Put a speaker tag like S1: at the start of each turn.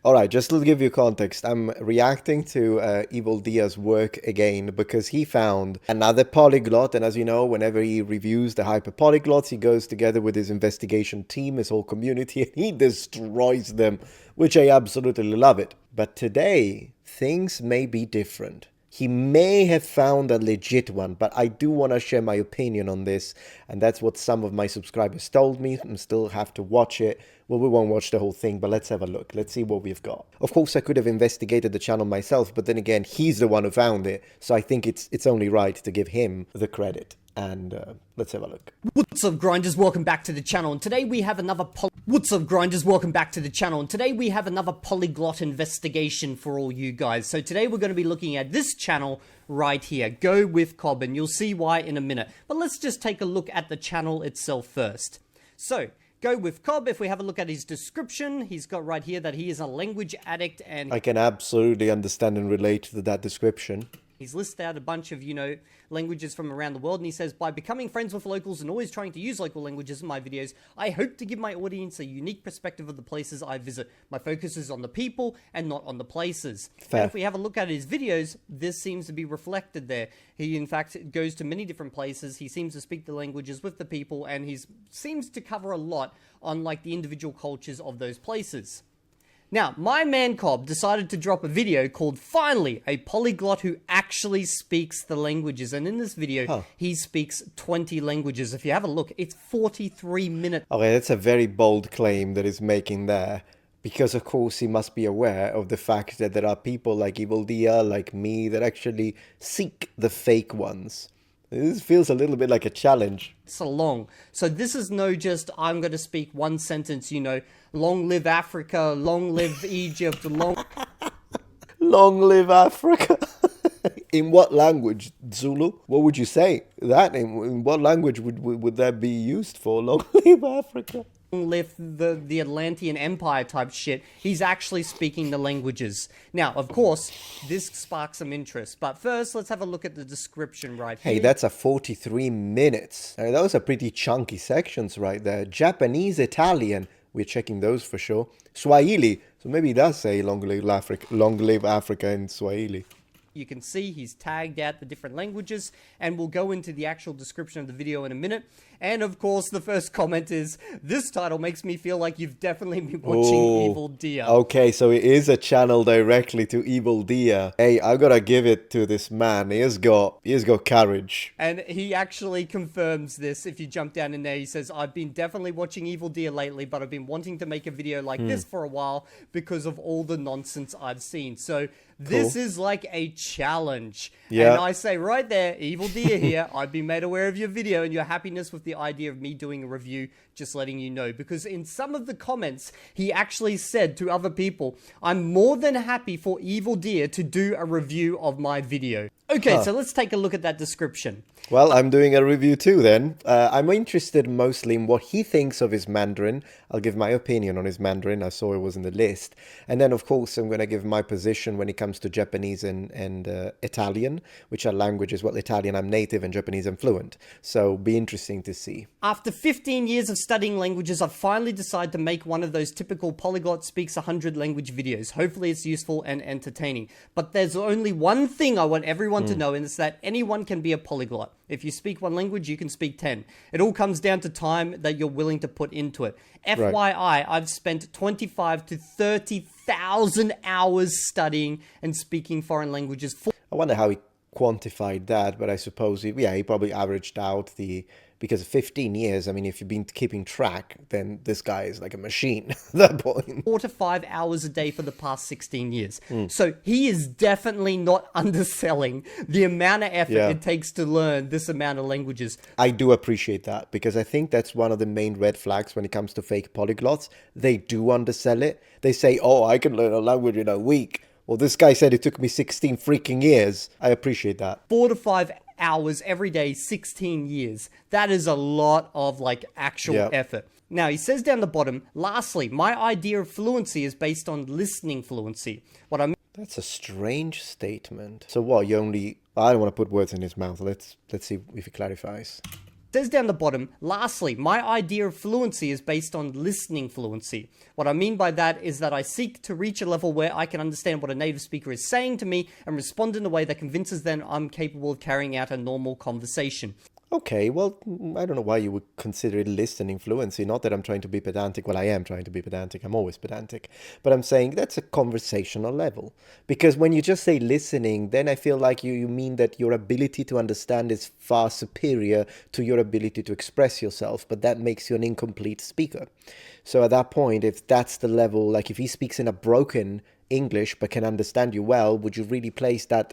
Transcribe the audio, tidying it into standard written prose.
S1: All right, just to give you context, I'm reacting to Evil Dia's work again because he found another polyglot. And as you know, whenever he reviews the hyper polyglots, he goes together with his investigation team, his whole community, and he destroys them, which I absolutely love it. But today, things may be different. He may have found a legit one, but I do want to share my opinion on this, and that's what some of my subscribers told me. I still have to watch it. Well, we won't watch the whole thing, but let's have a look. Let's see what we've got. Of course, I could have investigated the channel myself, but then again, he's the one who found it, so I think it's only right to give him the credit. And let's have a look.
S2: What's up, grinders? Welcome back to the channel, and today we have another What's up, grinders? Welcome back to the channel, and today we have another polyglot investigation for all you guys. So today we're going to be looking at this channel right here, Go With Cobb, and you'll see why in a minute. But let's just take a look at the channel itself first. So, Go With Cobb, if we have a look at his description, he's got right here that he is a language addict, and
S1: I can absolutely understand and relate to that description.
S2: he's listed out a bunch of, languages from around the world, and he says, by becoming friends with locals and always trying to use local languages in my videos, I hope to give my audience a unique perspective of the places I visit. My focus is on the people and not on the places.
S1: Fair.
S2: And if we have a look at his videos, this seems to be reflected there. He, in fact, goes to many different places. He seems to speak the languages with the people, and he seems to cover a lot on, like, the individual cultures of those places. Now, my man Cobb decided to drop a video called Finally, a Polyglot Who Actually Speaks the Languages. And in this video, he speaks 20 languages. If you have a look, it's 43 minutes.
S1: Okay, that's a very bold claim that he's making there. Because, of course, he must be aware of the fact that there are people like Evil Dia, like me, that actually seek the fake ones. This feels a little bit like a challenge.
S2: So long. So this is no just, I'm going to speak one sentence, long live Africa, long live Egypt,
S1: Long live Africa. In what language? Zulu? What would you say? That in what language would that be used for? Long live Africa.
S2: Live the Atlantean Empire type shit. He's actually speaking the languages. Now, of course, this sparks some interest. But first, let's have a look at the description right here.
S1: Hey, that's a 43 minutes. I mean, those are pretty chunky sections right there. Japanese, Italian. We're checking those for sure. Swahili. So maybe he does say long live Africa in Swahili.
S2: You can see he's tagged out the different languages, and we'll go into the actual description of the video in a minute. And of course, the first comment is, this title makes me feel like you've definitely been watching Evil Dia.
S1: Okay, so it is a channel directly to Evil Dia. Hey, I gotta give it to this man. He has got courage.
S2: And he actually confirms this. If you jump down in there, he says, I've been definitely watching Evil Dia lately, but I've been wanting to make a video like this for a while because of all the nonsense I've seen. So this is like a challenge.
S1: Yeah.
S2: And I say right there, Evil Dia here, I've been made aware of your video and your happiness with the idea of me doing a review, just letting you know. Because in some of the comments, he actually said to other people, I'm more than happy for Evil Dia to do a review of my video. Okay, so let's take a look at that description.
S1: Well, I'm doing a review too then. I'm interested mostly in what he thinks of his Mandarin. I'll give my opinion on his Mandarin. I saw it was in the list. And then, of course, I'm going to give my position when it comes to Japanese and Italian, which are languages. Well, Italian I'm native and Japanese I'm fluent. So be interesting to see.
S2: After 15 years of studying languages, I've finally decided to make one of those typical Polyglot Speaks 100 language videos. Hopefully it's useful and entertaining. But there's only one thing I want everyone to know, and it's that anyone can be a polyglot. If you speak one language, you can speak 10. It all comes down to time that you're willing to put into it. FYI, I've spent 25 to 30,000 hours studying and speaking foreign languages.
S1: I wonder how he quantified that, but I suppose, he probably averaged out because 15 years, I mean, if you've been keeping track, then this guy is like a machine at that point.
S2: 4 to 5 hours a day for the past 16 years. So he is definitely not underselling the amount of effort it takes to learn this amount of languages.
S1: I do appreciate that, because I think that's one of the main red flags when it comes to fake polyglots. They do undersell it. They say, oh, I can learn a language in a week. Well, this guy said it took me 16 freaking years. I appreciate that.
S2: 4 to 5 hours every day, 16 years. That is a lot of actual effort. Now, he says down the bottom, lastly, my idea of fluency is based on listening fluency. What I mean...
S1: That's a strange statement. So what, I don't want to put words in his mouth. Let's see if he clarifies.
S2: Says down the bottom, lastly, my idea of fluency is based on listening fluency. What I mean by that is that I seek to reach a level where I can understand what a native speaker is saying to me and respond in a way that convinces them I'm capable of carrying out a normal conversation.
S1: Okay, well, I don't know why you would consider it listening fluency. Not that I'm trying to be pedantic. Well, I am trying to be pedantic. I'm always pedantic. But I'm saying that's a conversational level. Because when you just say listening, then I feel like you mean that your ability to understand is far superior to your ability to express yourself. But that makes you an incomplete speaker. So at that point, if that's the level, like if he speaks in a broken English but can understand you well, would you really place that